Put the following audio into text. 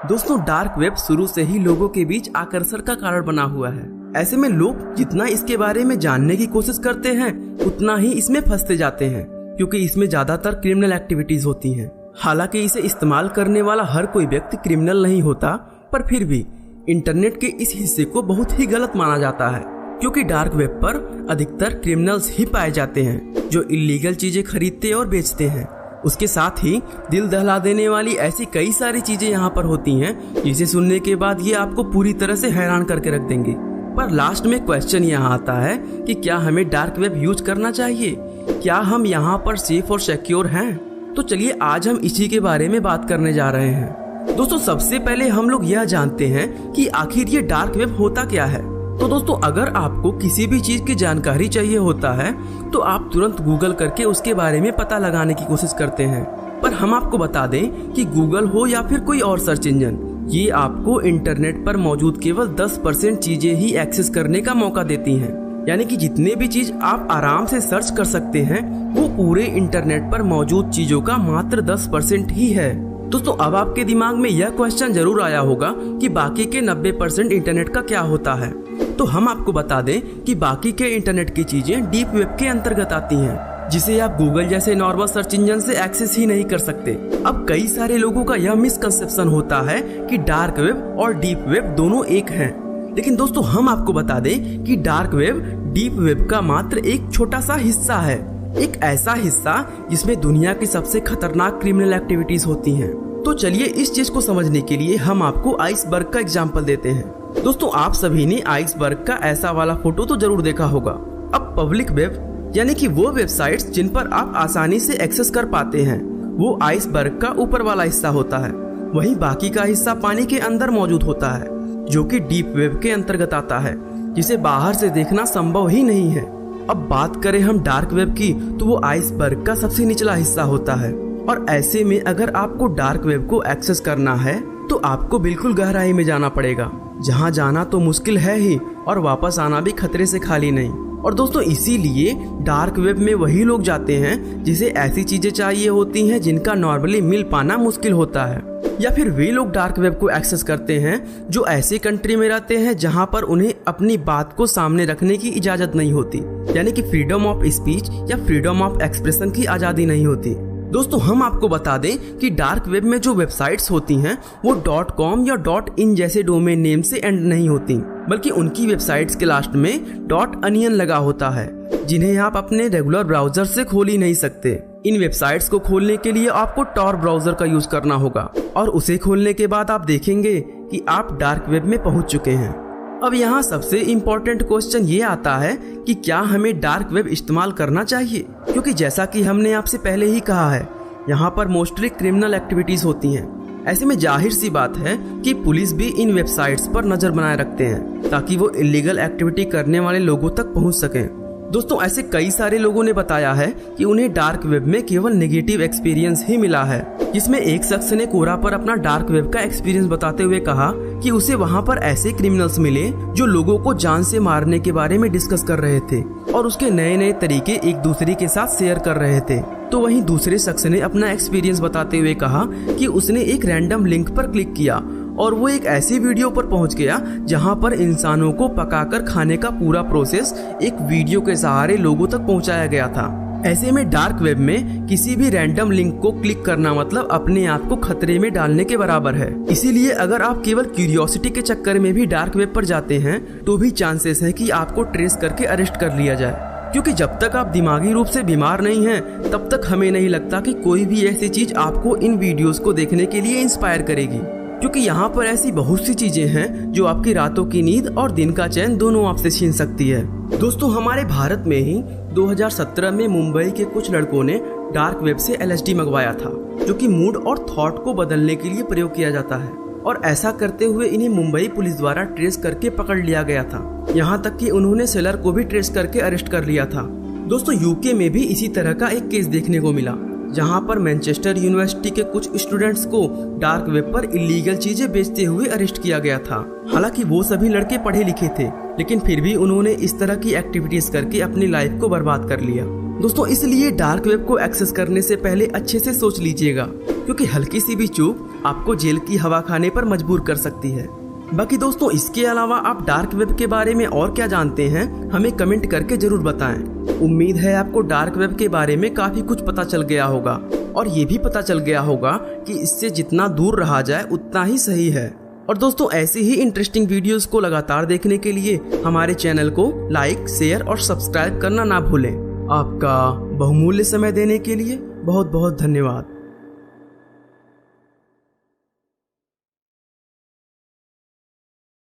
दोस्तों dark web शुरू से ही लोगों के बीच आकर्षण का कारण बना हुआ है। ऐसे में लोग जितना इसके बारे में जानने की कोशिश करते हैं उतना ही इसमें फंसते जाते हैं, क्योंकि इसमें ज्यादातर क्रिमिनल एक्टिविटीज होती हैं। हालांकि इसे इस्तेमाल करने वाला हर कोई व्यक्ति क्रिमिनल नहीं होता, पर फिर भी इंटरनेट के इस हिस्से को बहुत ही गलत माना जाता है, क्योंकि डार्क वेब पर अधिकतर क्रिमिनल्स ही पाए जाते हैं जो इलीगल चीजें खरीदते और बेचते हैं। उसके साथ ही दिल दहला देने वाली ऐसी कई सारी चीजें यहाँ पर होती हैं जिसे सुनने के बाद ये आपको पूरी तरह से हैरान करके रख देंगे। पर लास्ट में क्वेश्चन यहाँ आता है कि क्या हमें डार्क वेब यूज करना चाहिए? क्या हम यहाँ पर सेफ और सिक्योर हैं? तो चलिए आज हम इसी के बारे में बात करने जा रहे हैं। दोस्तों सबसे पहले हम लोग यह जानते हैं कि आखिर ये डार्क वेब होता क्या है। तो दोस्तों अगर आपको किसी भी चीज की जानकारी चाहिए होता है तो आप तुरंत गूगल करके उसके बारे में पता लगाने की कोशिश करते हैं। पर हम आपको बता दें कि गूगल हो या फिर कोई और सर्च इंजन, ये आपको इंटरनेट पर मौजूद केवल 10% चीजें ही एक्सेस करने का मौका देती हैं। यानी कि जितने भी चीज आप आराम से सर्च कर सकते हैं वो पूरे इंटरनेट पर मौजूद चीजों का मात्र 10% ही है। दोस्तों अब आपके दिमाग में यह क्वेश्चन जरूर आया होगा कि बाकी के 90% इंटरनेट का क्या होता है। तो हम आपको बता दें कि बाकी के इंटरनेट की चीजें डीप वेब के अंतर्गत आती हैं, जिसे आप गूगल जैसे नॉर्मल सर्च इंजन से एक्सेस ही नहीं कर सकते। अब कई सारे लोगों का यह मिसकंसेप्शन होता है कि डार्क वेब और डीप वेब दोनों एक हैं, लेकिन दोस्तों हम आपको बता दें कि डार्क वेब डीप वेब का मात्र एक छोटा सा हिस्सा है, एक ऐसा हिस्सा जिसमें दुनिया की सबसे खतरनाक क्रिमिनल एक्टिविटीज होती हैं। तो चलिए इस चीज को समझने के लिए हम आपको आइसबर्ग का एग्जांपल देते हैं। दोस्तों आप सभी ने आइसबर्ग का ऐसा वाला फोटो तो जरूर देखा होगा। अब पब्लिक वेब यानी कि वो वेबसाइट्स जिन पर आप आसानी से एक्सेस कर पाते हैं वो आइसबर्ग का ऊपर वाला हिस्सा होता है। वहीं बाकी का हिस्सा पानी के अंदर मौजूद होता है, जो कि डीप वेब के अंतर्गत आता है, जिसे बाहर से देखना संभव ही नहीं है। अब बात करें हम डार्क वेब की तो वो आइसबर्ग का सबसे निचला हिस्सा होता है। और ऐसे में अगर आपको डार्क वेब को एक्सेस करना है तो आपको बिल्कुल गहराई में जाना पड़ेगा, जहाँ जाना तो मुश्किल है ही और वापस आना भी खतरे से खाली नहीं। और दोस्तों इसीलिए डार्क वेब में वही लोग जाते हैं जिसे ऐसी चीजें चाहिए होती हैं जिनका नॉर्मली मिल पाना मुश्किल होता है, या फिर वे लोग डार्क वेब को एक्सेस करते हैं जो ऐसी कंट्री में रहते हैं जहां पर उन्हें अपनी बात को सामने रखने की इजाजत नहीं होती, यानी कि फ्रीडम ऑफ स्पीच या फ्रीडम ऑफ एक्सप्रेशन की आजादी नहीं होती। दोस्तों हम आपको बता दें कि डार्क वेब में जो वेबसाइट्स होती हैं वो .com या .in जैसे डोमेन नेम से एंड नहीं होती, बल्कि उनकी वेबसाइट्स के लास्ट में .onion लगा होता है, जिन्हें आप अपने रेगुलर ब्राउजर से खोल ही नहीं सकते। इन वेबसाइट्स को खोलने के लिए आपको tor ब्राउजर का यूज करना होगा और उसे खोलने के बाद आप देखेंगे कि आप डार्क वेब में पहुंच चुके हैं। अब यहाँ सबसे इम्पोर्टेंट क्वेश्चन ये आता है कि क्या हमें डार्क वेब इस्तेमाल करना चाहिए, क्योंकि जैसा कि हमने आपसे पहले ही कहा है यहाँ पर मोस्टली क्रिमिनल एक्टिविटीज होती हैं। ऐसे में जाहिर सी बात है कि पुलिस भी इन वेबसाइट्स पर नजर बनाए रखते हैं ताकि वो इलीगल एक्टिविटी करने वाले लोगों तक पहुँच सकें। दोस्तों ऐसे कई सारे लोगों ने बताया है कि उन्हें डार्क वेब में केवल नेगेटिव एक्सपीरियंस ही मिला है, जिसमें एक शख्स ने कोरा पर अपना डार्क वेब का एक्सपीरियंस बताते हुए कहा कि उसे वहां पर ऐसे क्रिमिनल्स मिले जो लोगों को जान से मारने के बारे में डिस्कस कर रहे थे और उसके नए नए तरीके एक दूसरे के साथ शेयर कर रहे थे। तो वहीं दूसरे शख्स ने अपना एक्सपीरियंस बताते हुए कहा कि उसने एक रैंडम लिंक पर क्लिक किया और वो एक ऐसी वीडियो पर पहुंच गया जहां पर इंसानों को पकाकर खाने का पूरा प्रोसेस एक वीडियो के सहारे लोगों तक पहुंचाया गया था। ऐसे में डार्क वेब में किसी भी रैंडम लिंक को क्लिक करना मतलब अपने आप को खतरे में डालने के बराबर है। इसीलिए अगर आप केवल क्यूरियोसिटी के चक्कर में भी डार्क वेब पर जाते हैं तो भी चांसेस है कि आपको ट्रेस करके अरेस्ट कर लिया जाए, क्योंकि जब तक आप दिमागी रूप से बीमार नहीं हैं तब तक हमें नहीं लगता कि कोई भी ऐसी चीज आपको इन वीडियोस को देखने के लिए इंस्पायर करेगी, क्योंकि यहाँ पर ऐसी बहुत सी चीजें हैं जो आपकी रातों की नींद और दिन का चैन दोनों आपसे छीन सकती है। दोस्तों हमारे भारत में ही 2017 में मुंबई के कुछ लड़कों ने डार्क वेब से LSD मंगवाया था, जो कि मूड और थॉट को बदलने के लिए प्रयोग किया जाता है, और ऐसा करते हुए इन्हें मुंबई पुलिस द्वारा ट्रेस करके पकड़ लिया गया था। यहाँ तक कि उन्होंने सेलर को भी ट्रेस करके अरेस्ट कर लिया था। दोस्तों यूके में भी इसी तरह का एक केस देखने को मिला, जहां पर मैनचेस्टर यूनिवर्सिटी के कुछ स्टूडेंट्स को डार्क वेब पर इलीगल चीजें बेचते हुए अरेस्ट किया गया था। हालांकि वो सभी लड़के पढ़े लिखे थे, लेकिन फिर भी उन्होंने इस तरह की एक्टिविटीज करके अपनी लाइफ को बर्बाद कर लिया। दोस्तों इसलिए डार्क वेब को एक्सेस करने से पहले अच्छे से सोच लीजिएगा क्योंकि हल्की सी भी चूक आपको जेल की हवा खाने पर मजबूर कर सकती है। बाकी दोस्तों, इसके अलावा आप डार्क वेब के बारे में और क्या जानते हैं, हमें कमेंट करके जरूर बताएं। उम्मीद है आपको डार्क वेब के बारे में काफी कुछ पता चल गया होगा और ये भी पता चल गया होगा कि इससे जितना दूर रहा जाए उतना ही सही है। और दोस्तों, ऐसी ही इंटरेस्टिंग वीडियोस को लगातार देखने के लिए हमारे चैनल को लाइक, शेयर और सब्सक्राइब करना ना भूलें। आपका बहुमूल्य समय देने के लिए बहुत बहुत धन्यवाद।